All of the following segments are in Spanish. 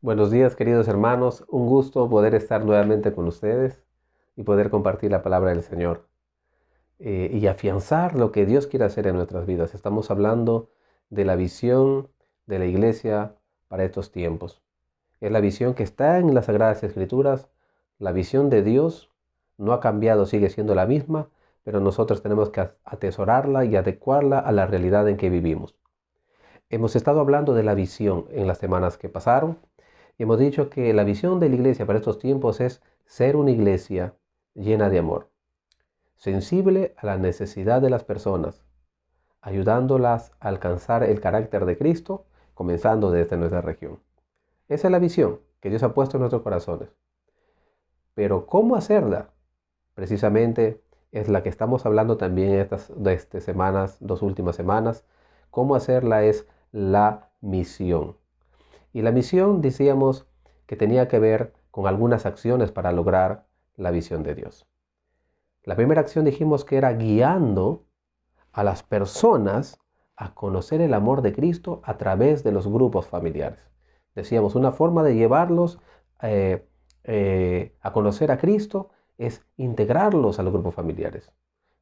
Buenos días, queridos hermanos. Un gusto poder estar nuevamente con ustedes y poder compartir la palabra del Señor y afianzar lo que Dios quiere hacer en nuestras vidas. Estamos hablando de la visión de la iglesia para estos tiempos. Es la visión que está en las Sagradas Escrituras. La visión de Dios no ha cambiado, sigue siendo la misma, pero nosotros tenemos que atesorarla y adecuarla a la realidad en que vivimos. Hemos estado hablando de la visión en las semanas que pasaron. Y hemos dicho que la visión de la iglesia para estos tiempos es ser una iglesia llena de amor, sensible a la necesidad de las personas, ayudándolas a alcanzar el carácter de Cristo, comenzando desde nuestra región. Esa es la visión que Dios ha puesto en nuestros corazones. Pero ¿cómo hacerla? Precisamente es la que estamos hablando también en estas semanas, 2 últimas semanas. ¿Cómo hacerla? Es la misión. Y la misión decíamos que tenía que ver con algunas acciones para lograr la visión de Dios. La primera acción dijimos que era guiando a las personas a conocer el amor de Cristo a través de los grupos familiares. Decíamos, una forma de llevarlos a conocer a Cristo es integrarlos a los grupos familiares.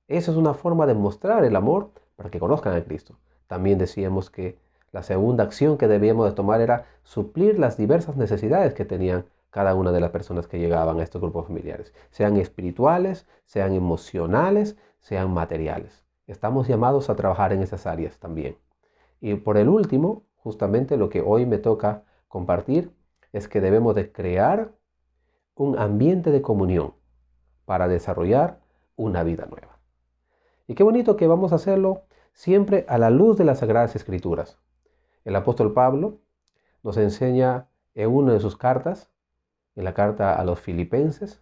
Esa es una forma de mostrar el amor para que conozcan a Cristo. También decíamos que la segunda acción que debíamos de tomar era suplir las diversas necesidades que tenían cada una de las personas que llegaban a estos grupos familiares, sean espirituales, sean emocionales, sean materiales. Estamos llamados a trabajar en esas áreas también. Y por el último, justamente lo que hoy me toca compartir es que debemos de crear un ambiente de comunión para desarrollar una vida nueva. Y qué bonito que vamos a hacerlo siempre a la luz de las Sagradas Escrituras. El apóstol Pablo nos enseña en una de sus cartas, en la carta a los Filipenses,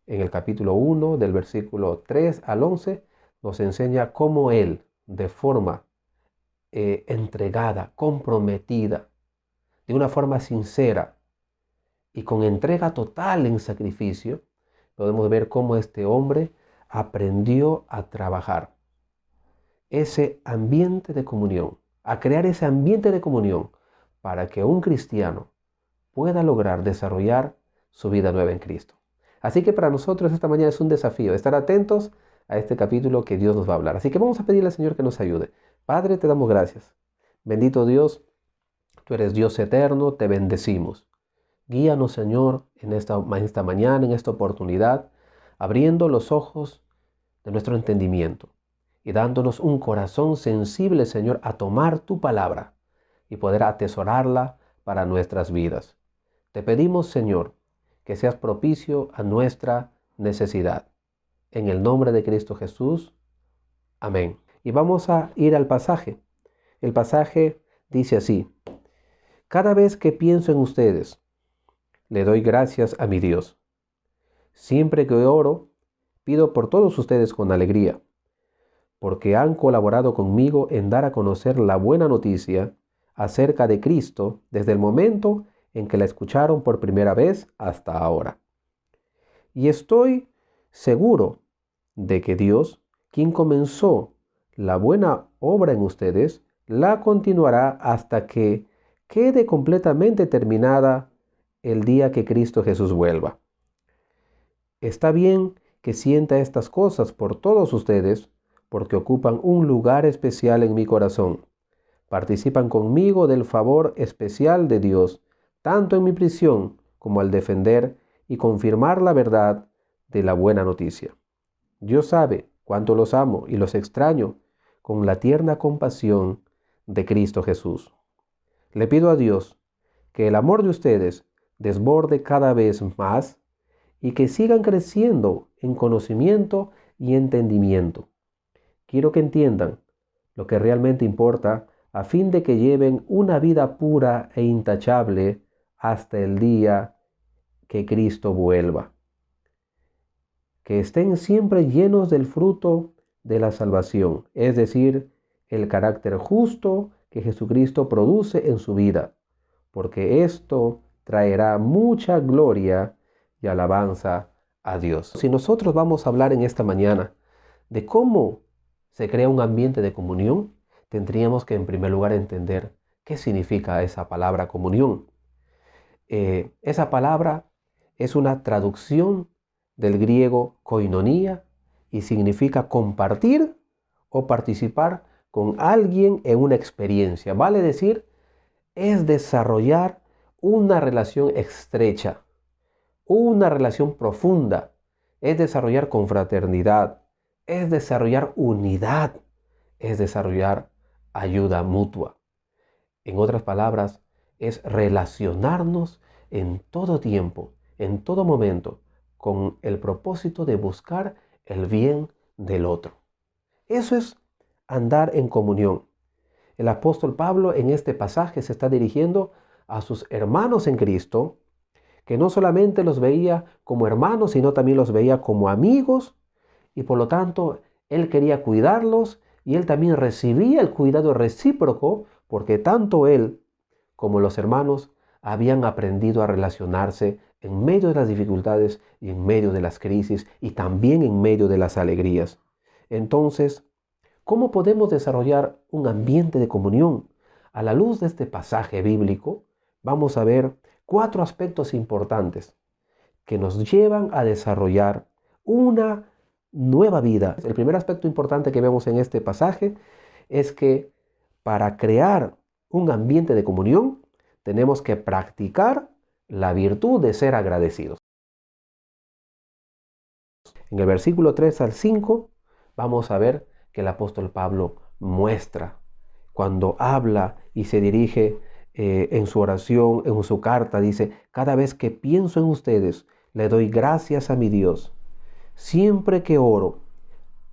en el capítulo 1, del versículo 3 al 11, nos enseña cómo él, de forma entregada, comprometida, de una forma sincera y con entrega total en sacrificio, podemos ver cómo este hombre aprendió a trabajar ese ambiente de comunión, a crear ese ambiente de comunión para que un cristiano pueda lograr desarrollar su vida nueva en Cristo. Así que para nosotros esta mañana es un desafío estar atentos a este capítulo que Dios nos va a hablar. Así que vamos a pedirle al Señor que nos ayude. Padre, te damos gracias. Bendito Dios, tú eres Dios eterno, te bendecimos. Guíanos, Señor, en esta mañana, en esta oportunidad, abriendo los ojos de nuestro entendimiento y dándonos un corazón sensible, Señor, a tomar tu palabra y poder atesorarla para nuestras vidas. Te pedimos, Señor, que seas propicio a nuestra necesidad. En el nombre de Cristo Jesús. Amén. Y vamos a ir al pasaje. El pasaje dice así: cada vez que pienso en ustedes, le doy gracias a mi Dios. Siempre que oro, pido por todos ustedes con alegría, porque han colaborado conmigo en dar a conocer la buena noticia acerca de Cristo desde el momento en que la escucharon por primera vez hasta ahora. Y estoy seguro de que Dios, quien comenzó la buena obra en ustedes, la continuará hasta que quede completamente terminada el día que Cristo Jesús vuelva. Está bien que sienta estas cosas por todos ustedes, porque ocupan un lugar especial en mi corazón. Participan conmigo del favor especial de Dios, tanto en mi prisión como al defender y confirmar la verdad de la buena noticia. Dios sabe cuánto los amo y los extraño con la tierna compasión de Cristo Jesús. Le pido a Dios que el amor de ustedes desborde cada vez más y que sigan creciendo en conocimiento y entendimiento. Quiero que entiendan lo que realmente importa a fin de que lleven una vida pura e intachable hasta el día que Cristo vuelva. Que estén siempre llenos del fruto de la salvación, es decir, el carácter justo que Jesucristo produce en su vida, porque esto traerá mucha gloria y alabanza a Dios. Si nosotros vamos a hablar en esta mañana de cómo se crea un ambiente de comunión, tendríamos que en primer lugar entender qué significa esa palabra comunión. Esa palabra es una traducción del griego koinonía y significa compartir o participar con alguien en una experiencia. Vale decir, es desarrollar una relación estrecha, una relación profunda, es desarrollar confraternidad, es desarrollar unidad, es desarrollar ayuda mutua. En otras palabras, es relacionarnos en todo tiempo, en todo momento, con el propósito de buscar el bien del otro. Eso es andar en comunión. El apóstol Pablo en este pasaje se está dirigiendo a sus hermanos en Cristo, que no solamente los veía como hermanos, sino también los veía como amigos, y por lo tanto él quería cuidarlos y él también recibía el cuidado recíproco, porque tanto él como los hermanos habían aprendido a relacionarse en medio de las dificultades y en medio de las crisis y también en medio de las alegrías. Entonces, ¿cómo podemos desarrollar un ambiente de comunión? A la luz de este pasaje bíblico, vamos a ver 4 aspectos importantes que nos llevan a desarrollar una nueva vida. El primer aspecto importante que vemos en este pasaje es que para crear un ambiente de comunión tenemos que practicar la virtud de ser agradecidos. En el versículo 3 al 5 vamos a ver que el apóstol Pablo muestra cuando habla y se dirige en su oración, en su carta, dice: cada vez que pienso en ustedes, le doy gracias a mi Dios. Siempre que oro,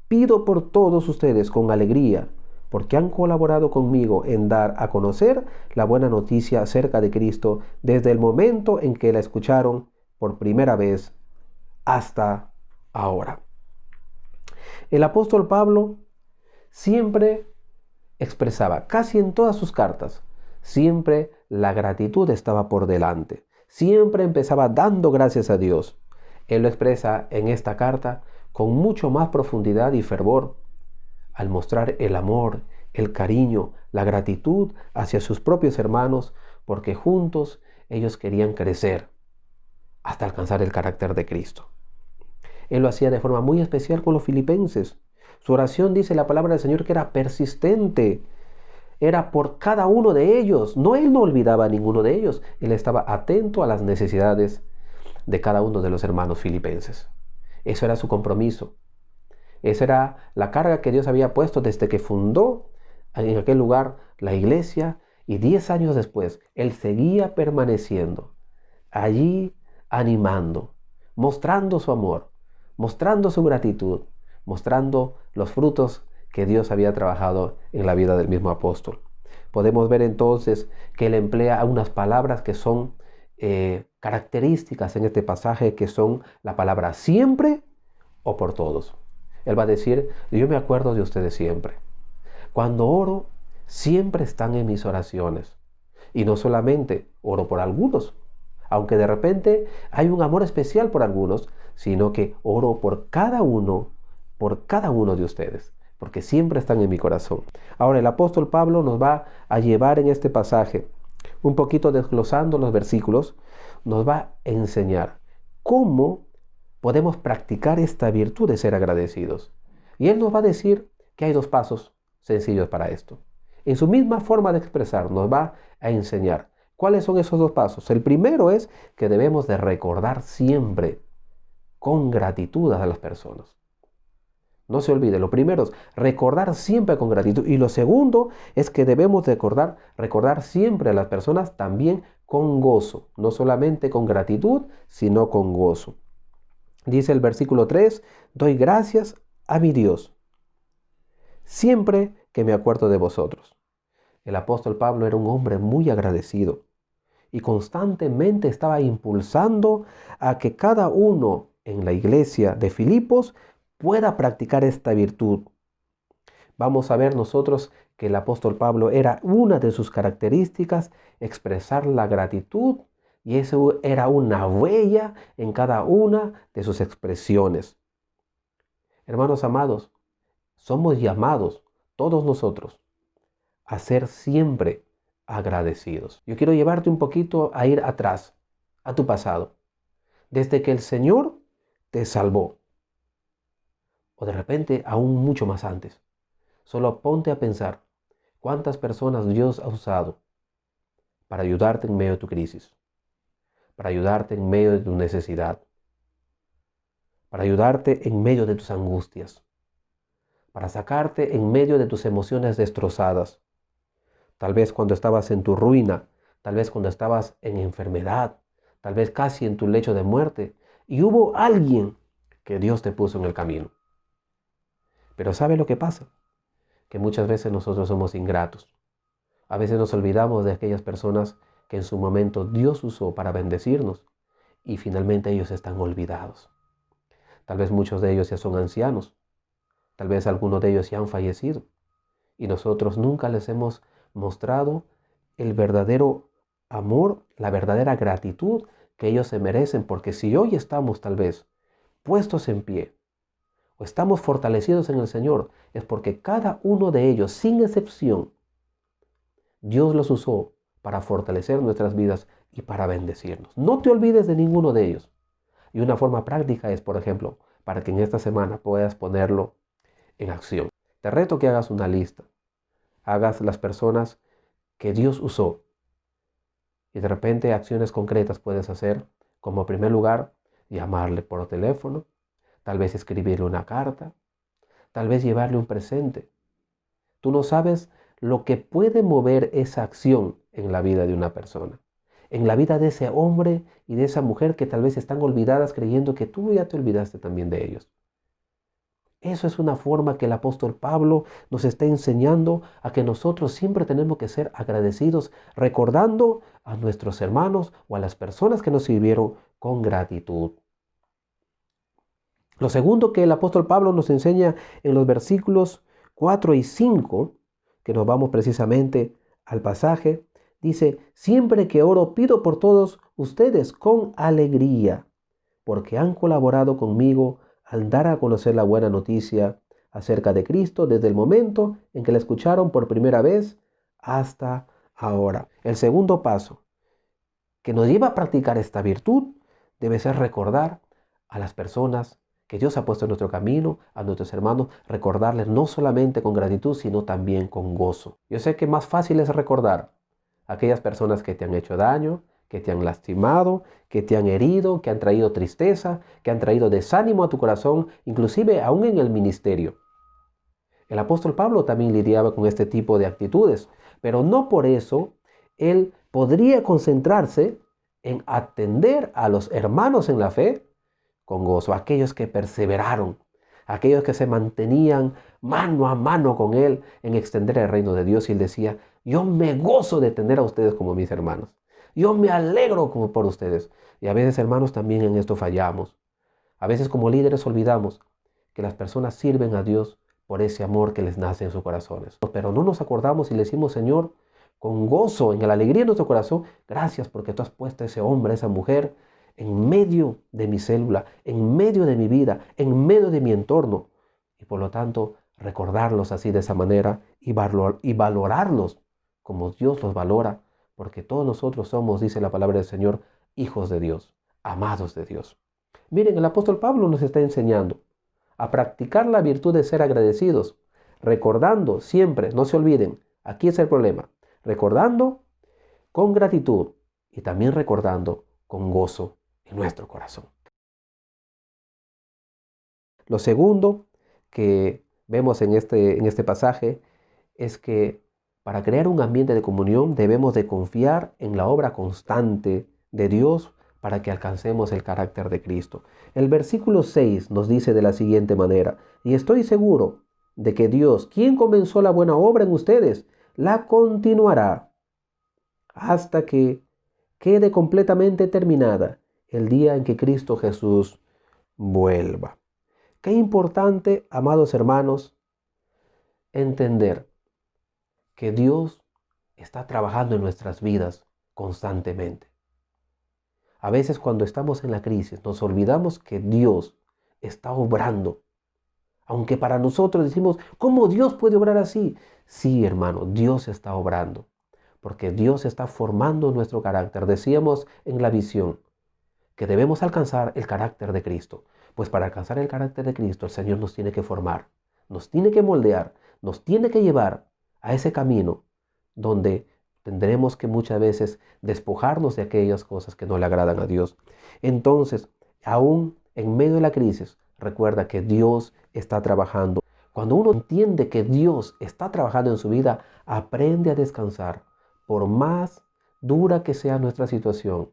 pido por todos ustedes con alegría, porque han colaborado conmigo en dar a conocer la buena noticia acerca de Cristo desde el momento en que la escucharon por primera vez hasta ahora. El apóstol Pablo siempre expresaba, casi en todas sus cartas, siempre la gratitud estaba por delante. Siempre empezaba dando gracias a Dios. Él lo expresa en esta carta con mucho más profundidad y fervor, al mostrar el amor, el cariño, la gratitud hacia sus propios hermanos, porque juntos ellos querían crecer hasta alcanzar el carácter de Cristo. Él lo hacía de forma muy especial con los filipenses. Su oración, dice la palabra del Señor, que era persistente. Era por cada uno de ellos. Él no olvidaba a ninguno de ellos. Él estaba atento a las necesidades de cada uno de los hermanos filipenses. Eso era su compromiso. Esa era la carga que Dios había puesto desde que fundó en aquel lugar la iglesia, y 10 años después Él seguía permaneciendo allí, animando, mostrando su amor, mostrando su gratitud, mostrando los frutos que Dios había trabajado en la vida del mismo apóstol. Podemos ver entonces que Él emplea unas palabras que son características en este pasaje, que son la palabra siempre o por todos. Él va a decir: yo me acuerdo de ustedes siempre. Cuando oro, siempre están en mis oraciones. Y no solamente oro por algunos, aunque de repente hay un amor especial por algunos, sino que oro por cada uno de ustedes, porque siempre están en mi corazón. Ahora el apóstol Pablo nos va a llevar en este pasaje, un poquito desglosando los versículos, nos va a enseñar cómo podemos practicar esta virtud de ser agradecidos. Y él nos va a decir que hay 2 pasos sencillos para esto. En su misma forma de expresar nos va a enseñar cuáles son esos 2 pasos. El primero es que debemos de recordar siempre con gratitud a las personas. No se olvide, lo primero es recordar siempre con gratitud. Y lo segundo es que debemos recordar siempre a las personas también con gozo. No solamente con gratitud, sino con gozo. Dice el versículo 3, doy gracias a mi Dios siempre que me acuerdo de vosotros. El apóstol Pablo era un hombre muy agradecido y constantemente estaba impulsando a que cada uno en la iglesia de Filipos pueda practicar esta virtud. Vamos a ver nosotros que el apóstol Pablo era una de sus características expresar la gratitud, y eso era una huella en cada una de sus expresiones. Hermanos amados, somos llamados, todos nosotros, a ser siempre agradecidos. Yo quiero llevarte un poquito a ir atrás, a tu pasado, desde que el Señor te salvó, o de repente aún mucho más antes. Solo ponte a pensar cuántas personas Dios ha usado para ayudarte en medio de tu crisis, para ayudarte en medio de tu necesidad, para ayudarte en medio de tus angustias, para sacarte en medio de tus emociones destrozadas. Tal vez cuando estabas en tu ruina, tal vez cuando estabas en enfermedad, tal vez casi en tu lecho de muerte, y hubo alguien que Dios te puso en el camino. Pero ¿sabe lo que pasa? Que muchas veces nosotros somos ingratos. A veces nos olvidamos de aquellas personas que en su momento Dios usó para bendecirnos y finalmente ellos están olvidados. Tal vez muchos de ellos ya son ancianos, tal vez algunos de ellos ya han fallecido y nosotros nunca les hemos mostrado el verdadero amor, la verdadera gratitud que ellos se merecen, porque si hoy estamos tal vez puestos en pie o estamos fortalecidos en el Señor, es porque cada uno de ellos, sin excepción, Dios los usó para fortalecer nuestras vidas y para bendecirnos. No te olvides de ninguno de ellos. Y una forma práctica es, por ejemplo, para que en esta semana puedas ponerlo en acción. Te reto que hagas una lista. Hagas las personas que Dios usó. Y de repente acciones concretas puedes hacer, como en primer lugar, llamarle por teléfono, tal vez escribirle una carta, tal vez llevarle un presente. Tú no sabes lo que puede mover esa acción en la vida de una persona, en la vida de ese hombre y de esa mujer que tal vez están olvidadas creyendo que tú ya te olvidaste también de ellos. Eso es una forma que el apóstol Pablo nos está enseñando a que nosotros siempre tenemos que ser agradecidos, recordando a nuestros hermanos o a las personas que nos sirvieron con gratitud. Lo segundo que el apóstol Pablo nos enseña en los versículos 4 y 5, que nos vamos precisamente al pasaje, dice: siempre que oro pido por todos ustedes con alegría, porque han colaborado conmigo al dar a conocer la buena noticia acerca de Cristo desde el momento en que la escucharon por primera vez hasta ahora. El segundo paso que nos lleva a practicar esta virtud debe ser recordar a las personas que Dios ha puesto en nuestro camino, a nuestros hermanos, recordarles no solamente con gratitud, sino también con gozo. Yo sé que más fácil es recordar a aquellas personas que te han hecho daño, que te han lastimado, que te han herido, que han traído tristeza, que han traído desánimo a tu corazón, inclusive aún en el ministerio. El apóstol Pablo también lidiaba con este tipo de actitudes, pero no por eso él podría concentrarse en atender a los hermanos en la fe con gozo, aquellos que perseveraron, aquellos que se mantenían mano a mano con él en extender el reino de Dios. Y él decía: yo me gozo de tener a ustedes como mis hermanos. Yo me alegro como por ustedes. Y a veces, hermanos, también en esto fallamos. A veces como líderes olvidamos que las personas sirven a Dios por ese amor que les nace en sus corazones. Pero no nos acordamos y le decimos: Señor, con gozo, en la alegría de nuestro corazón, gracias porque tú has puesto a ese hombre, a esa mujer, en medio de mi célula, en medio de mi vida, en medio de mi entorno. Y por lo tanto, recordarlos así de esa manera y valorarlos como Dios los valora, porque todos nosotros somos, dice la palabra del Señor, hijos de Dios, amados de Dios. Miren, el apóstol Pablo nos está enseñando a practicar la virtud de ser agradecidos, recordando siempre, no se olviden, aquí es el problema, recordando con gratitud y también recordando con gozo en nuestro corazón. Lo segundo que vemos en este pasaje es que para crear un ambiente de comunión debemos de confiar en la obra constante de Dios para que alcancemos el carácter de Cristo. El versículo 6 nos dice de la siguiente manera: y estoy seguro de que Dios, quien comenzó la buena obra en ustedes, la continuará hasta que quede completamente terminada el día en que Cristo Jesús vuelva. Qué importante, amados hermanos, entender que Dios está trabajando en nuestras vidas constantemente. A veces cuando estamos en la crisis nos olvidamos que Dios está obrando. Aunque para nosotros decimos: ¿cómo Dios puede obrar así? Sí, hermano, Dios está obrando. Porque Dios está formando nuestro carácter. Decíamos en la visión que debemos alcanzar el carácter de Cristo. Pues para alcanzar el carácter de Cristo, el Señor nos tiene que formar, nos tiene que moldear, nos tiene que llevar a ese camino donde tendremos que muchas veces despojarnos de aquellas cosas que no le agradan a Dios. Entonces, aún en medio de la crisis, recuerda que Dios está trabajando. Cuando uno entiende que Dios está trabajando en su vida, aprende a descansar, por más dura que sea nuestra situación,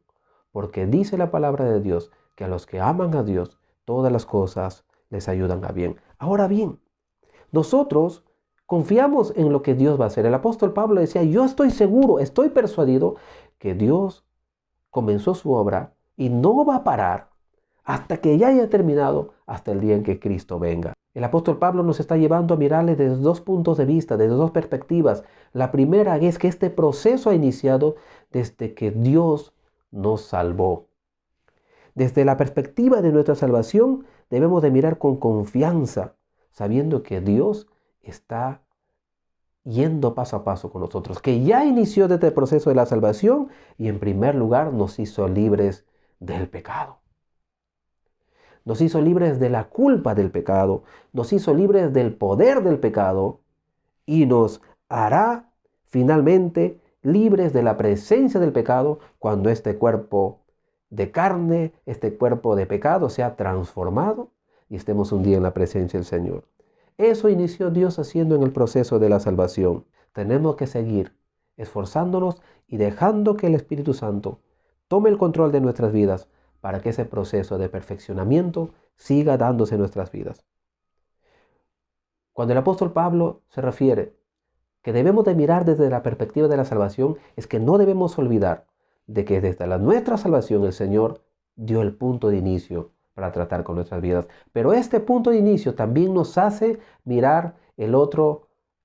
porque dice la palabra de Dios que a los que aman a Dios, todas las cosas les ayudan a bien. Ahora bien, nosotros confiamos en lo que Dios va a hacer. El apóstol Pablo decía, yo estoy seguro, estoy persuadido que Dios comenzó su obra y no va a parar hasta que ya haya terminado, hasta el día en que Cristo venga. El apóstol Pablo nos está llevando a mirarle desde dos puntos de vista, desde dos perspectivas. La primera es que este proceso ha iniciado desde que Dios nos salvó. Desde la perspectiva de nuestra salvación, debemos de mirar con confianza, sabiendo que Dios está yendo paso a paso con nosotros, que ya inició desde el proceso de la salvación y en primer lugar nos hizo libres del pecado. Nos hizo libres de la culpa del pecado, nos hizo libres del poder del pecado y nos hará finalmente libres de la presencia del pecado cuando este cuerpo de carne, este cuerpo de pecado sea transformado y estemos un día en la presencia del Señor. Eso inició Dios haciendo en el proceso de la salvación. Tenemos que seguir esforzándonos y dejando que el Espíritu Santo tome el control de nuestras vidas para que ese proceso de perfeccionamiento siga dándose en nuestras vidas. Cuando el apóstol Pablo se refiere que debemos de mirar desde la perspectiva de la salvación, es que no debemos olvidar de que desde nuestra salvación el Señor dio el punto de inicio para tratar con nuestras vidas. Pero este punto de inicio también nos hace mirar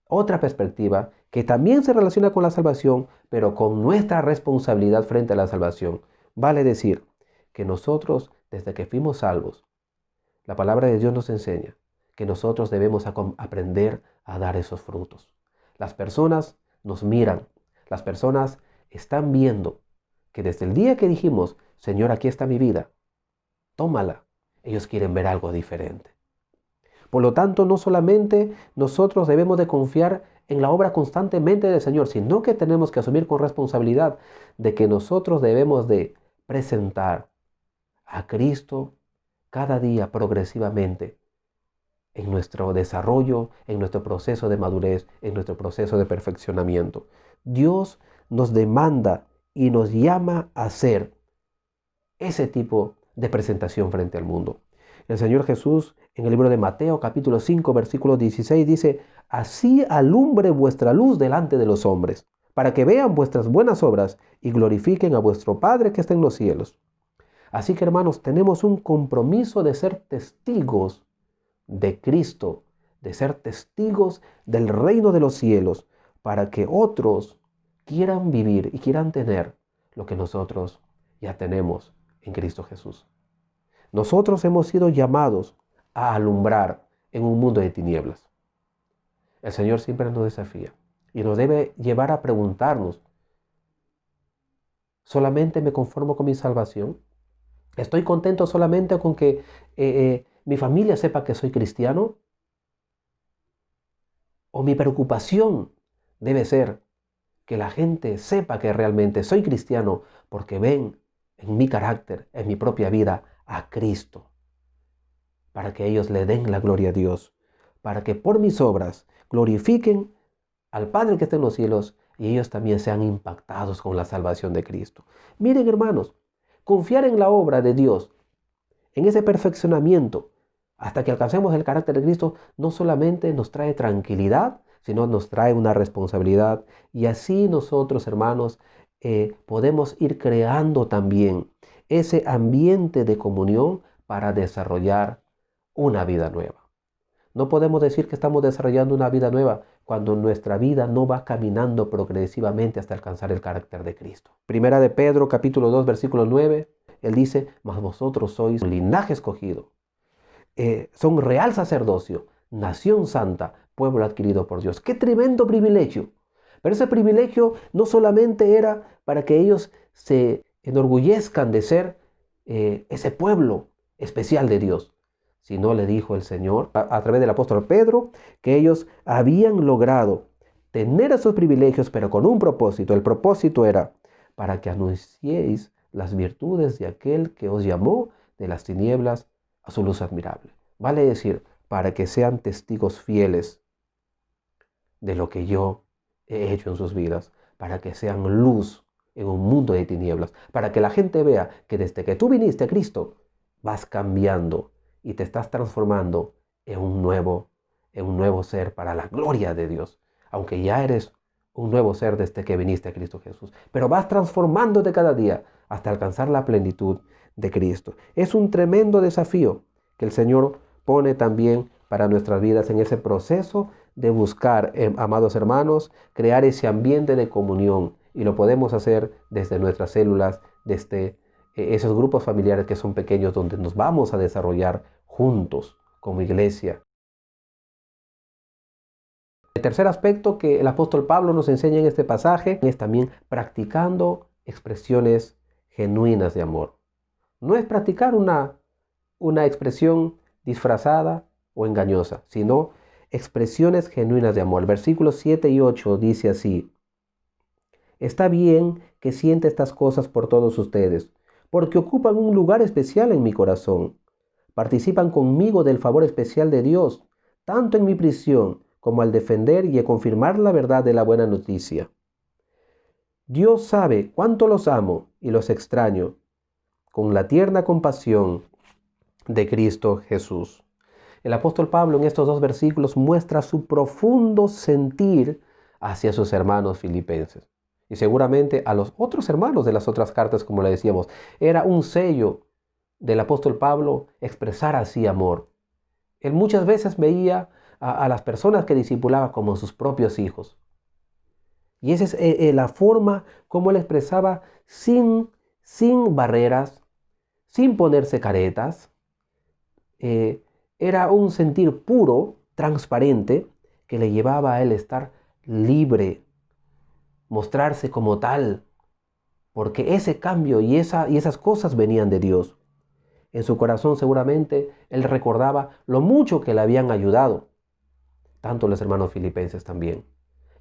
otra perspectiva que también se relaciona con la salvación, pero con nuestra responsabilidad frente a la salvación. Vale decir que nosotros, desde que fuimos salvos, la palabra de Dios nos enseña que nosotros debemos aprender a dar esos frutos. Las personas nos miran, las personas están viendo que desde el día que dijimos, Señor, aquí está mi vida, tómala, ellos quieren ver algo diferente. Por lo tanto, no solamente nosotros debemos de confiar en la obra constantemente del Señor, sino que tenemos que asumir con responsabilidad de que nosotros debemos de presentar a Cristo cada día progresivamente en nuestro desarrollo, en nuestro proceso de madurez, en nuestro proceso de perfeccionamiento. Dios nos demanda y nos llama a hacer ese tipo de presentación frente al mundo. El Señor Jesús en el libro de Mateo capítulo 5 versículo 16 dice, así alumbre vuestra luz delante de los hombres, para que vean vuestras buenas obras y glorifiquen a vuestro Padre que está en los cielos. Así que hermanos, tenemos un compromiso de ser testigos de Cristo, de ser testigos del reino de los cielos, para que otros quieran vivir y quieran tener lo que nosotros ya tenemos en Cristo Jesús. Nosotros hemos sido llamados a alumbrar en un mundo de tinieblas. El Señor siempre nos desafía y nos debe llevar a preguntarnos, ¿solamente me conformo con mi salvación? ¿Estoy contento solamente con que mi familia sepa que soy cristiano? ¿O mi preocupación debe ser que la gente sepa que realmente soy cristiano porque ven en mi carácter, en mi propia vida, a Cristo? Para que ellos le den la gloria a Dios, para que por mis obras glorifiquen al Padre que está en los cielos y ellos también sean impactados con la salvación de Cristo. Miren, hermanos, confiar en la obra de Dios, en ese perfeccionamiento, hasta que alcancemos el carácter de Cristo, no solamente nos trae tranquilidad, sino nos trae una responsabilidad. Y así nosotros, hermanos, podemos ir creando también ese ambiente de comunión para desarrollar una vida nueva. No podemos decir que estamos desarrollando una vida nueva cuando nuestra vida no va caminando progresivamente hasta alcanzar el carácter de Cristo. Primera de Pedro, capítulo 2, versículo 9, él dice, mas vosotros sois un linaje escogido, son real sacerdocio, nación santa, pueblo adquirido por Dios. ¡Qué tremendo privilegio! Pero ese privilegio no solamente era para que ellos se enorgullezcan de ser ese pueblo especial de Dios, sino le dijo el Señor a través del apóstol Pedro que ellos habían logrado tener esos privilegios, pero con un propósito. El propósito era para que anunciéis las virtudes de aquel que os llamó de las tinieblas a su luz admirable. Vale decir, para que sean testigos fieles de lo que yo he hecho en sus vidas, para que sean luz en un mundo de tinieblas, para que la gente vea que desde que tú viniste a Cristo, vas cambiando y te estás transformando en un nuevo ser para la gloria de Dios. Aunque ya eres un nuevo ser desde que viniste a Cristo Jesús, pero vas transformándote cada día hasta alcanzar la plenitud de Cristo. Es un tremendo desafío que el Señor pone también para nuestras vidas en ese proceso de buscar, amados hermanos, crear ese ambiente de comunión. Y lo podemos hacer desde nuestras células, desde esos grupos familiares que son pequeños, donde nos vamos a desarrollar juntos como iglesia. El tercer aspecto que el apóstol Pablo nos enseña en este pasaje es también practicando expresiones genuinas de amor. No es practicar una expresión disfrazada o engañosa, sino expresiones genuinas de amor. El versículo 7 y 8 dice así: está bien que siente estas cosas por todos ustedes, porque ocupan un lugar especial en mi corazón. Participan conmigo del favor especial de Dios, tanto en mi prisión como al defender y a confirmar la verdad de la buena noticia. Dios sabe cuánto los amo y los extraño con la tierna compasión de Cristo Jesús. El apóstol Pablo en estos dos versículos muestra su profundo sentir hacia sus hermanos filipenses. Y seguramente a los otros hermanos de las otras cartas, como le decíamos, era un sello del apóstol Pablo expresar así amor. Él muchas veces veía a las personas que discipulaba como sus propios hijos. Y esa es la forma como él expresaba sin barreras, sin ponerse caretas. Era un sentir puro, transparente, que le llevaba a él estar libre, mostrarse como tal, porque ese cambio y esas cosas venían de Dios. En su corazón seguramente él recordaba lo mucho que le habían ayudado, tanto los hermanos filipenses también.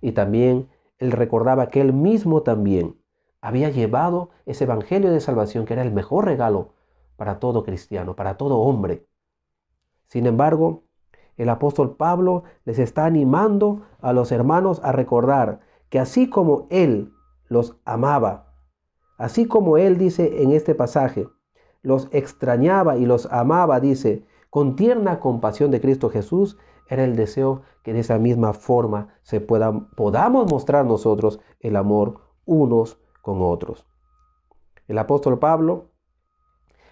Y también él recordaba que él mismo también había llevado ese evangelio de salvación, que era el mejor regalo para todo cristiano, para todo hombre. Sin embargo, el apóstol Pablo les está animando a los hermanos a recordar que así como él los amaba, así como él dice en este pasaje, los extrañaba y los amaba, dice, con tierna compasión de Cristo Jesús, era el deseo que de esa misma forma podamos mostrar nosotros el amor unos con otros. El apóstol Pablo,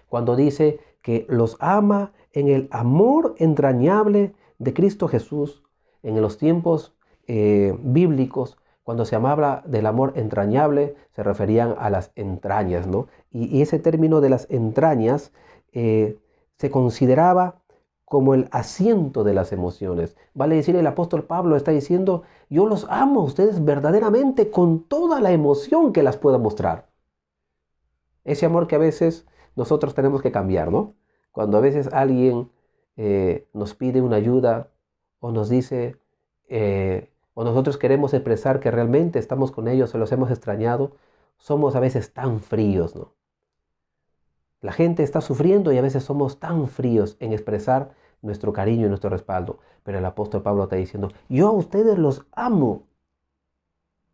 cuando dice que los ama en el amor entrañable de Cristo Jesús, en los tiempos bíblicos, cuando se hablaba del amor entrañable, se referían a las entrañas, ¿no? Y ese término de las entrañas se consideraba como el asiento de las emociones. Vale decir, el apóstol Pablo está diciendo, yo los amo a ustedes verdaderamente con toda la emoción que las pueda mostrar. Ese amor que a veces nosotros tenemos que cambiar, ¿no? Cuando a veces alguien nos pide una ayuda o nos dice, o nosotros queremos expresar que realmente estamos con ellos o los hemos extrañado, somos a veces tan fríos, ¿no? La gente está sufriendo y a veces somos tan fríos en expresar nuestro cariño y nuestro respaldo. Pero el apóstol Pablo está diciendo, yo a ustedes los amo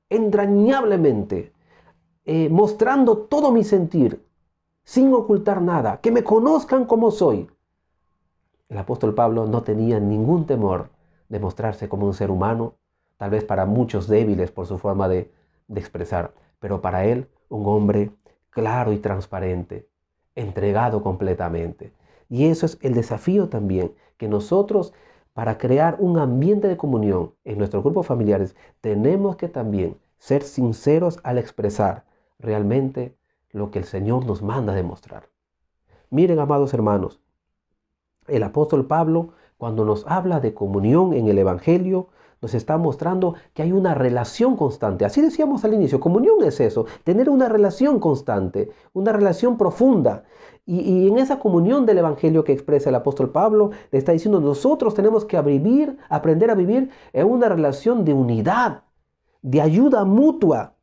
entrañablemente, mostrando todo mi sentir, sin ocultar nada, que me conozcan como soy. El apóstol Pablo no tenía ningún temor de mostrarse como un ser humano, tal vez para muchos débiles por su forma de expresar, pero para él un hombre claro y transparente, entregado completamente. Y eso es el desafío también, que nosotros, para crear un ambiente de comunión en nuestros grupos familiares, tenemos que también ser sinceros al expresar realmente lo que el Señor nos manda demostrar. Miren, amados hermanos, el apóstol Pablo, cuando nos habla de comunión en el Evangelio, nos está mostrando que hay una relación constante. Así decíamos al inicio, comunión es eso, tener una relación constante, una relación profunda. Y en esa comunión del Evangelio que expresa el apóstol Pablo, le está diciendo, nosotros tenemos que aprender a vivir en una relación de unidad, de ayuda mutua,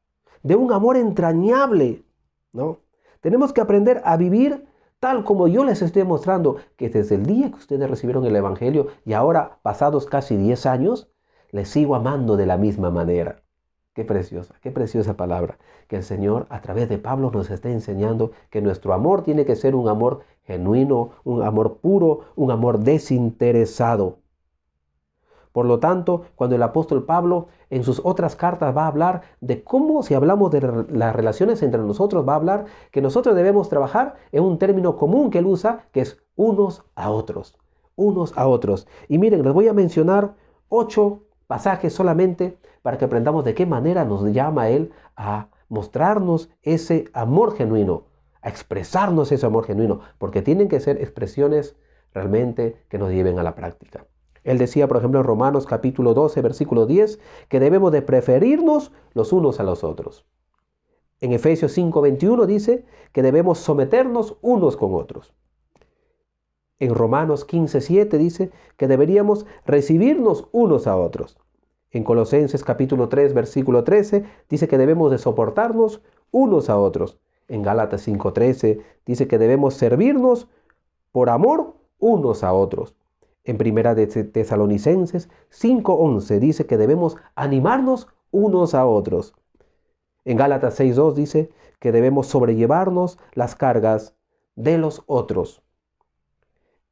de un amor entrañable, ¿no? Tenemos que aprender a vivir tal como yo les estoy mostrando, que desde el día que ustedes recibieron el Evangelio y ahora, pasados casi 10 años, les sigo amando de la misma manera. Qué preciosa palabra. Que el Señor a través de Pablo nos está enseñando que nuestro amor tiene que ser un amor genuino, un amor puro, un amor desinteresado. Por lo tanto, cuando el apóstol Pablo en sus otras cartas va a hablar de cómo, si hablamos de las relaciones entre nosotros, va a hablar que nosotros debemos trabajar en un término común que él usa, que es unos a otros. Unos a otros. Y miren, les voy a mencionar 8 pasajes solamente para que aprendamos de qué manera nos llama él a mostrarnos ese amor genuino, a expresarnos ese amor genuino, porque tienen que ser expresiones realmente que nos lleven a la práctica. Él decía, por ejemplo, en Romanos capítulo 12, versículo 10, que debemos de preferirnos los unos a los otros. En Efesios 5, 21 dice que debemos someternos unos con otros. En Romanos 15, 7 dice que deberíamos recibirnos unos a otros. En Colosenses capítulo 3, versículo 13 dice que debemos de soportarnos unos a otros. En Gálatas 5, 13 dice que debemos servirnos por amor unos a otros. En Primera de Tesalonicenses 5:11 dice que debemos animarnos unos a otros. En Gálatas 6:2 dice que debemos sobrellevarnos las cargas de los otros.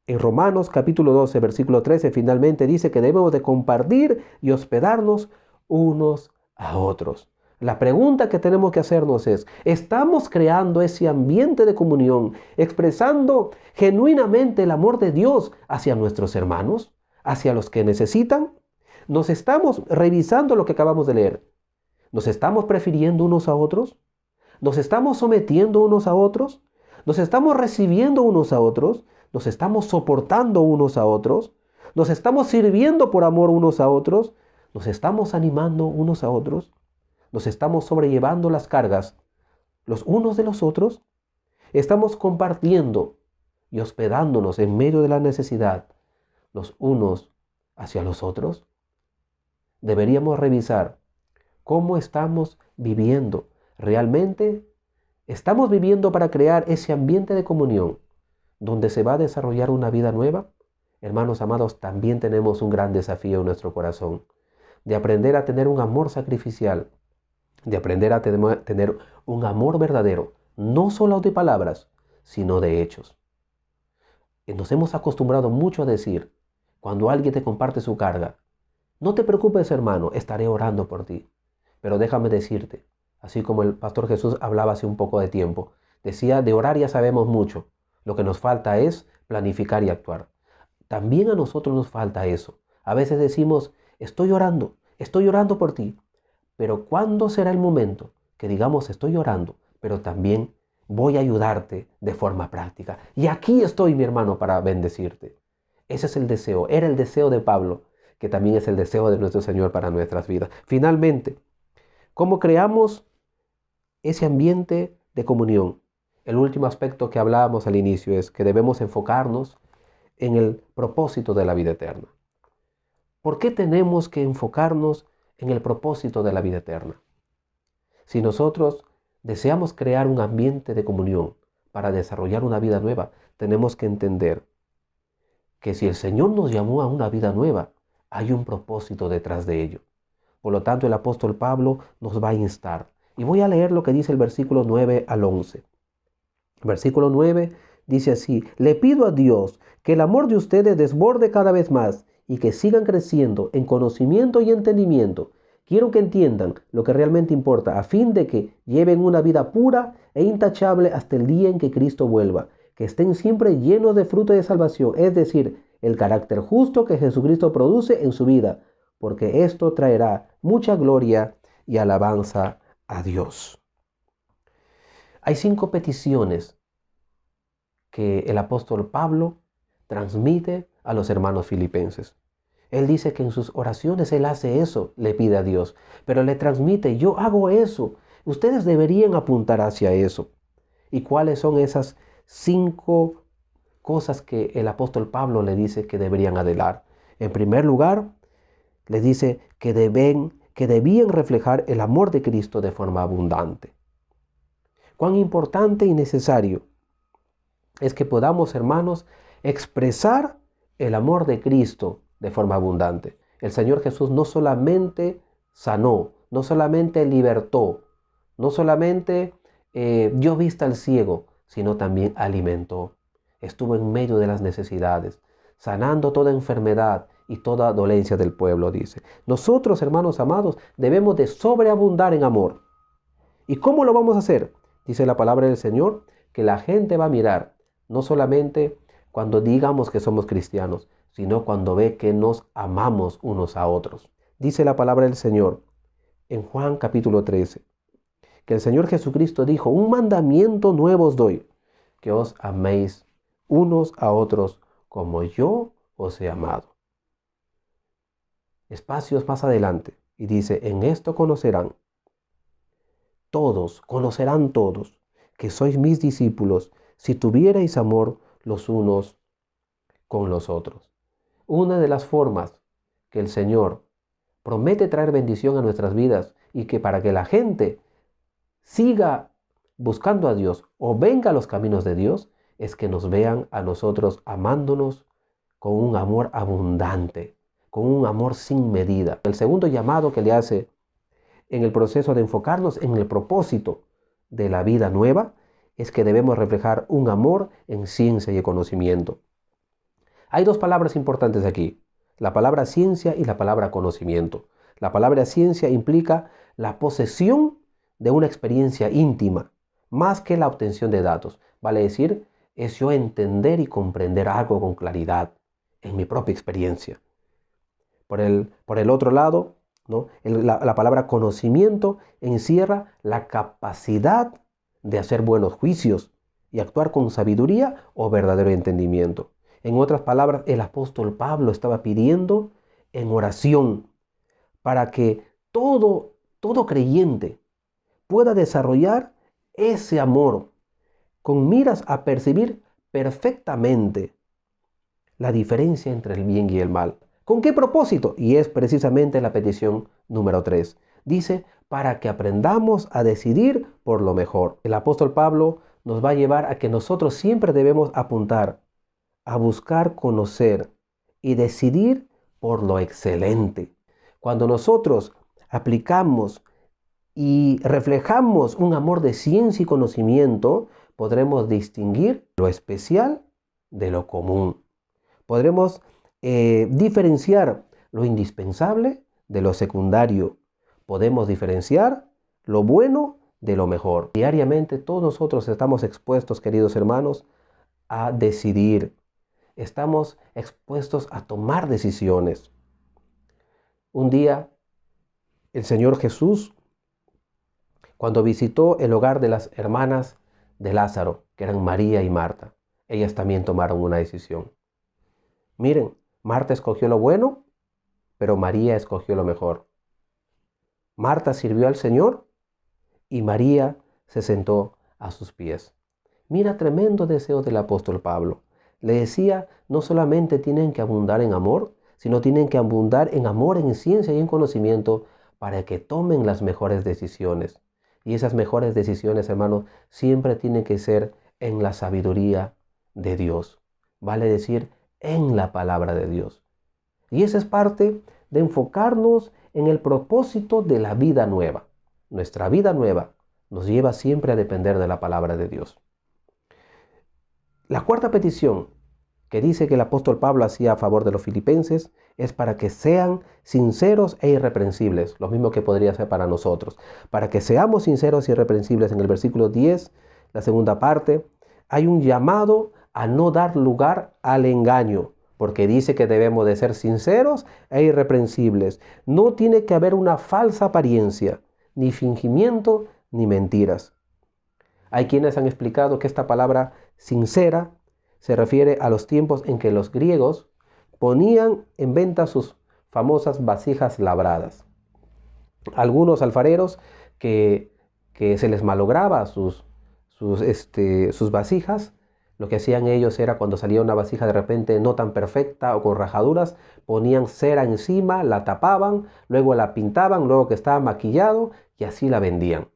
En Romanos capítulo 12, versículo 13 finalmente dice que debemos de compartir y hospedarnos unos a otros. La pregunta que tenemos que hacernos es, ¿estamos creando ese ambiente de comunión, expresando genuinamente el amor de Dios hacia nuestros hermanos, hacia los que necesitan? ¿Nos estamos revisando lo que acabamos de leer? ¿Nos estamos prefiriendo unos a otros? ¿Nos estamos sometiendo unos a otros? ¿Nos estamos recibiendo unos a otros? ¿Nos estamos soportando unos a otros? ¿Nos estamos sirviendo por amor unos a otros? ¿Nos estamos animando unos a otros? ¿Nos estamos sobrellevando las cargas los unos de los otros? ¿Estamos compartiendo y hospedándonos en medio de la necesidad los unos hacia los otros? Deberíamos revisar cómo estamos viviendo. ¿Realmente estamos viviendo para crear ese ambiente de comunión donde se va a desarrollar una vida nueva? Hermanos amados, también tenemos un gran desafío en nuestro corazón, de aprender a tener un amor sacrificial, de aprender a tener un amor verdadero, no solo de palabras, sino de hechos. Nos hemos acostumbrado mucho a decir, cuando alguien te comparte su carga, no te preocupes, hermano, estaré orando por ti. Pero déjame decirte, así como el pastor Jesús hablaba hace un poco de tiempo, decía, de orar ya sabemos mucho, lo que nos falta es planificar y actuar. También a nosotros nos falta eso. A veces decimos, estoy orando por ti. Pero ¿cuándo será el momento que digamos estoy orando, pero también voy a ayudarte de forma práctica? Y aquí estoy, mi hermano, para bendecirte. Ese es el deseo, era el deseo de Pablo, que también es el deseo de nuestro Señor para nuestras vidas. Finalmente, ¿cómo creamos ese ambiente de comunión? El último aspecto que hablábamos al inicio es que debemos enfocarnos en el propósito de la vida eterna. ¿Por qué tenemos que enfocarnos en el propósito de la vida eterna? Si nosotros deseamos crear un ambiente de comunión para desarrollar una vida nueva, tenemos que entender que si el Señor nos llamó a una vida nueva, hay un propósito detrás de ello. Por lo tanto, el apóstol Pablo nos va a instar. Y voy a leer lo que dice el versículo 9 al 11. El versículo 9 dice así: le pido a Dios que el amor de ustedes desborde cada vez más y que sigan creciendo en conocimiento y entendimiento. Quiero que entiendan lo que realmente importa, a fin de que lleven una vida pura e intachable hasta el día en que Cristo vuelva, que estén siempre llenos de fruto de salvación, es decir, el carácter justo que Jesucristo produce en su vida, porque esto traerá mucha gloria y alabanza a Dios. Hay 5 peticiones que el apóstol Pablo transmite a los hermanos filipenses. Él dice que en sus oraciones Él hace eso, le pide a Dios, pero le transmite, yo hago eso. Ustedes deberían apuntar hacia eso. ¿Y cuáles son esas 5 cosas que el apóstol Pablo le dice que deberían adelar? En primer lugar, le dice que debían reflejar el amor de Cristo de forma abundante. Cuán importante y necesario es que podamos, hermanos, expresar el amor de Cristo de forma abundante. El Señor Jesús no solamente sanó, no solamente libertó, no solamente dio vista al ciego, sino también alimentó. Estuvo en medio de las necesidades, sanando toda enfermedad y toda dolencia del pueblo, dice. Nosotros, hermanos amados, debemos de sobreabundar en amor. ¿Y cómo lo vamos a hacer? Dice la palabra del Señor, que la gente va a mirar, no solamente cuando digamos que somos cristianos, sino cuando ve que nos amamos unos a otros. Dice la palabra del Señor en Juan capítulo 13, que el Señor Jesucristo dijo, un mandamiento nuevo os doy, que os améis unos a otros como yo os he amado. Espacios más adelante, y dice, en esto conocerán todos, que sois mis discípulos, si tuvierais amor los unos con los otros. Una de las formas que el Señor promete traer bendición a nuestras vidas y que para que la gente siga buscando a Dios o venga a los caminos de Dios, es que nos vean a nosotros amándonos con un amor abundante, con un amor sin medida. El segundo llamado que le hace en el proceso de enfocarnos en el propósito de la vida nueva es que debemos reflejar un amor en ciencia y conocimiento. Hay 2 palabras importantes aquí, la palabra ciencia y la palabra conocimiento. La palabra ciencia implica la posesión de una experiencia íntima, más que la obtención de datos. Vale decir, es yo entender y comprender algo con claridad en mi propia experiencia. Por el otro lado, ¿no? La palabra conocimiento encierra la capacidad de hacer buenos juicios y actuar con sabiduría o verdadero entendimiento. En otras palabras, el apóstol Pablo estaba pidiendo en oración para que todo creyente pueda desarrollar ese amor con miras a percibir perfectamente la diferencia entre el bien y el mal. ¿Con qué propósito? Y es precisamente la petición número 3. Dice, para que aprendamos a decidir por lo mejor. El apóstol Pablo nos va a llevar a que nosotros siempre debemos apuntar a buscar conocer y decidir por lo excelente. Cuando nosotros aplicamos y reflejamos un amor de ciencia y conocimiento, podremos distinguir lo especial de lo común. Podremos diferenciar lo indispensable de lo secundario. Podemos diferenciar lo bueno de lo mejor. Diariamente todos nosotros estamos expuestos, queridos hermanos, a decidir. Estamos expuestos a tomar decisiones. Un día, el Señor Jesús, cuando visitó el hogar de las hermanas de Lázaro, que eran María y Marta, ellas también tomaron una decisión. Miren, Marta escogió lo bueno, pero María escogió lo mejor. Marta sirvió al Señor y María se sentó a sus pies. Mira, tremendo deseo del apóstol Pablo. Le decía, no solamente tienen que abundar en amor, sino tienen que abundar en amor, en ciencia y en conocimiento para que tomen las mejores decisiones. Y esas mejores decisiones, hermanos, siempre tienen que ser en la sabiduría de Dios. Vale decir, en la palabra de Dios. Y esa es parte de enfocarnos en el propósito de la vida nueva. Nuestra vida nueva nos lleva siempre a depender de la palabra de Dios. La cuarta petición que dice que el apóstol Pablo hacía a favor de los filipenses es para que sean sinceros e irreprensibles, lo mismo que podría ser para nosotros. Para que seamos sinceros e irreprensibles, en el versículo 10, la segunda parte, hay un llamado a no dar lugar al engaño, porque dice que debemos de ser sinceros e irreprensibles. No tiene que haber una falsa apariencia, ni fingimiento, ni mentiras. Hay quienes han explicado que esta palabra sincera se refiere a los tiempos en que los griegos, ponían en venta sus famosas vasijas labradas. Algunos alfareros que se les malograba sus vasijas, lo que hacían ellos era, cuando salía una vasija de repente no tan perfecta o con rajaduras, ponían cera encima, la tapaban, luego la pintaban, luego que estaba maquillado, y así la vendían.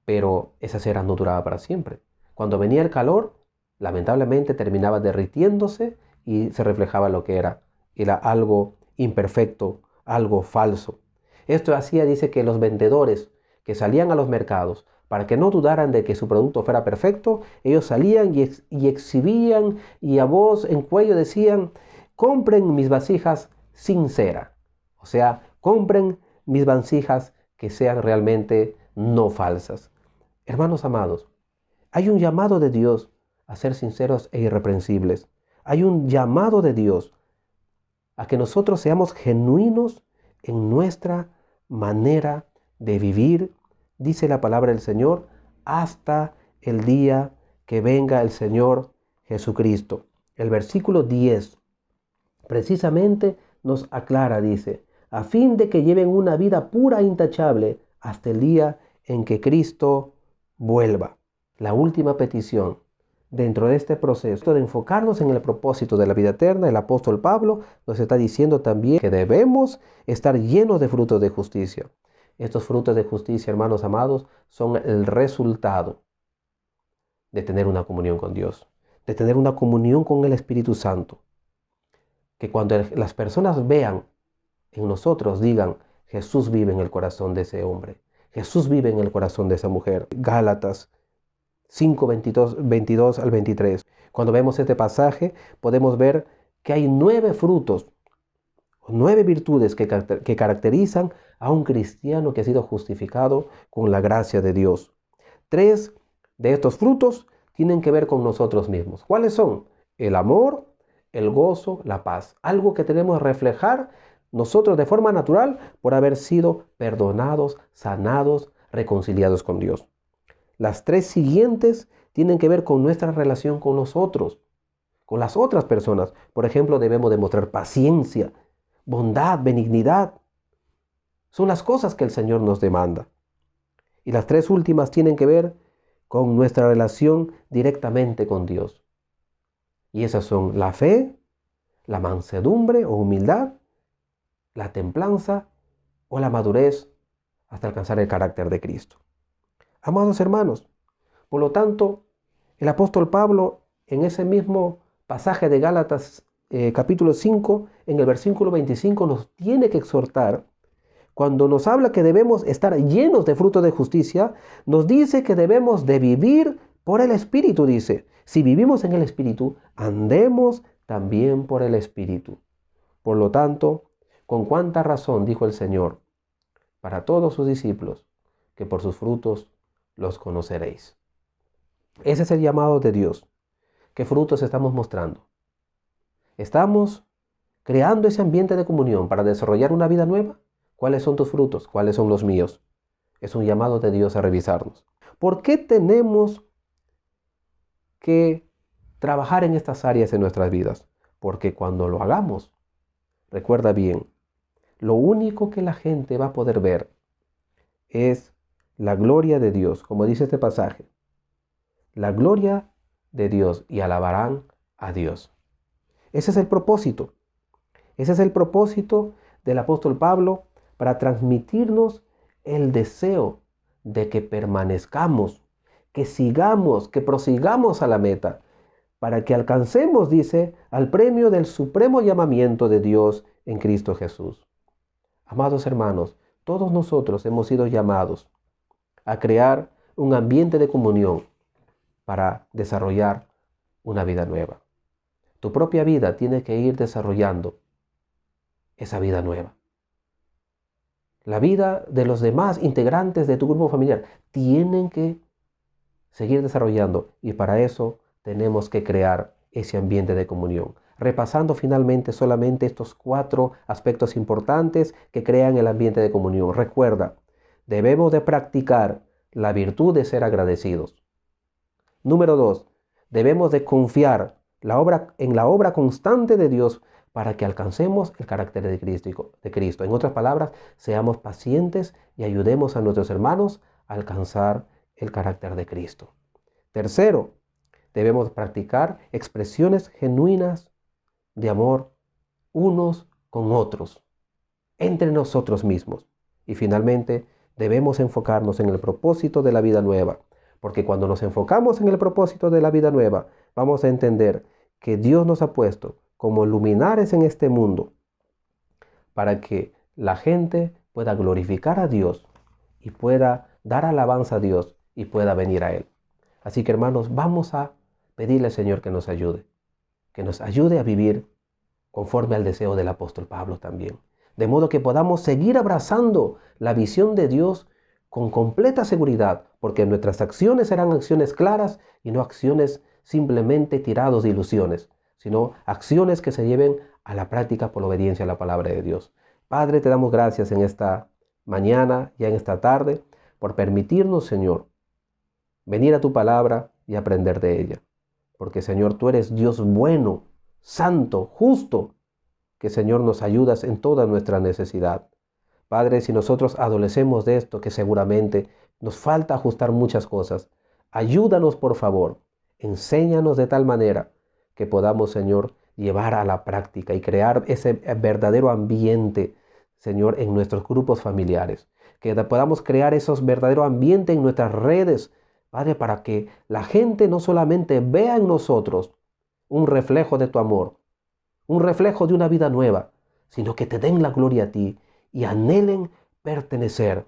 Pero esa cera no duraba para siempre. Cuando venía el calor, lamentablemente terminaba derritiéndose y se reflejaba lo que era. Era algo imperfecto, algo falso. Esto hacía, dice, que los vendedores que salían a los mercados, para que no dudaran de que su producto fuera perfecto, ellos salían y exhibían, y a voz en cuello decían: compren mis vasijas sin cera. O sea, compren mis vasijas que sean realmente no falsas. Hermanos amados, hay un llamado de Dios a ser sinceros e irreprensibles. Hay un llamado de Dios a que nosotros seamos genuinos en nuestra manera de vivir, dice la palabra del Señor, hasta el día que venga el Señor Jesucristo. El versículo 10 precisamente nos aclara, dice: a fin de que lleven una vida pura e intachable hasta el día en que Cristo vuelva. La última petición dentro de este proceso de enfocarnos en el propósito de la vida eterna, el apóstol Pablo nos está diciendo también que debemos estar llenos de frutos de justicia. Estos frutos de justicia, hermanos amados, son el resultado de tener una comunión con Dios, de tener una comunión con el Espíritu Santo. Que cuando las personas vean en nosotros, digan: Jesús vive en el corazón de ese hombre, Jesús vive en el corazón de esa mujer. Gálatas 5, 22 al 23. Cuando vemos este pasaje, podemos ver que hay 9 frutos, 9 virtudes que caracterizan a un cristiano que ha sido justificado con la gracia de Dios. 3 de estos frutos tienen que ver con nosotros mismos. ¿Cuáles son? El amor, el gozo, la paz. Algo que tenemos que reflejar nosotros de forma natural por haber sido perdonados, sanados, reconciliados con Dios. Las 3 siguientes tienen que ver con nuestra relación con nosotros, con las otras personas. Por ejemplo, debemos demostrar paciencia, bondad, benignidad. Son las cosas que el Señor nos demanda. Y las 3 últimas tienen que ver con nuestra relación directamente con Dios. Y esas son la fe, la mansedumbre o humildad, la templanza o la madurez hasta alcanzar el carácter de Cristo. Amados hermanos, por lo tanto, el apóstol Pablo en ese mismo pasaje de Gálatas capítulo 5, en el versículo 25, nos tiene que exhortar. Cuando nos habla que debemos estar llenos de frutos de justicia, nos dice que debemos de vivir por el Espíritu, dice. Si vivimos en el Espíritu, andemos también por el Espíritu. Por lo tanto, con cuánta razón dijo el Señor para todos sus discípulos, que por sus frutos los conoceréis. Ese es el llamado de Dios. ¿Qué frutos estamos mostrando? ¿Estamos creando ese ambiente de comunión para desarrollar una vida nueva? ¿Cuáles son tus frutos? ¿Cuáles son los míos? Es un llamado de Dios a revisarnos. ¿Por qué tenemos que trabajar en estas áreas en nuestras vidas? Porque cuando lo hagamos, recuerda bien, lo único que la gente va a poder ver es la gloria de Dios, como dice este pasaje. La gloria de Dios, y alabarán a Dios. Ese es el propósito. Ese es el propósito del apóstol Pablo para transmitirnos el deseo de que permanezcamos, que sigamos, que prosigamos a la meta, para que alcancemos, dice, al premio del supremo llamamiento de Dios en Cristo Jesús. Amados hermanos, todos nosotros hemos sido llamados a crear un ambiente de comunión para desarrollar una vida nueva. Tu propia vida tiene que ir desarrollando esa vida nueva. La vida de los demás integrantes de tu grupo familiar tienen que seguir desarrollando, y para eso tenemos que crear ese ambiente de comunión. Repasando finalmente solamente estos 4 aspectos importantes que crean el ambiente de comunión. Recuerda, debemos de practicar la virtud de ser agradecidos. Número 2, debemos de confiar en la obra constante de Dios para que alcancemos el carácter de Cristo. En otras palabras, seamos pacientes y ayudemos a nuestros hermanos a alcanzar el carácter de Cristo. Tercero, debemos practicar expresiones genuinas de amor unos con otros, entre nosotros mismos. Y finalmente, debemos enfocarnos en el propósito de la vida nueva, porque cuando nos enfocamos en el propósito de la vida nueva, vamos a entender que Dios nos ha puesto como luminares en este mundo para que la gente pueda glorificar a Dios y pueda dar alabanza a Dios y pueda venir a Él. Así que, hermanos, vamos a pedirle al Señor que nos ayude a vivir conforme al deseo del apóstol Pablo también. De modo que podamos seguir abrazando la visión de Dios con completa seguridad, porque nuestras acciones serán acciones claras y no acciones simplemente tirados de ilusiones, sino acciones que se lleven a la práctica por la obediencia a la palabra de Dios. Padre, te damos gracias en esta mañana, ya en esta tarde, por permitirnos, Señor, venir a tu palabra y aprender de ella. Porque, Señor, tú eres Dios bueno, santo, justo, que, Señor, nos ayudas en toda nuestra necesidad. Padre, si nosotros adolecemos de esto, que seguramente nos falta ajustar muchas cosas, ayúdanos, por favor, enséñanos de tal manera que podamos, Señor, llevar a la práctica y crear ese verdadero ambiente, Señor, en nuestros grupos familiares. Que podamos crear esos verdaderos ambientes en nuestras redes, Padre, para que la gente no solamente vea en nosotros un reflejo de tu amor, un reflejo de una vida nueva, sino que te den la gloria a ti y anhelen pertenecer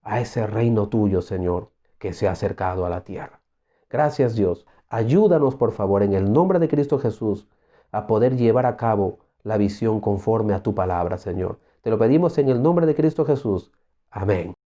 a ese reino tuyo, Señor, que se ha acercado a la tierra. Gracias, Dios. Ayúdanos, por favor, en el nombre de Cristo Jesús, a poder llevar a cabo la visión conforme a tu palabra, Señor. Te lo pedimos en el nombre de Cristo Jesús. Amén.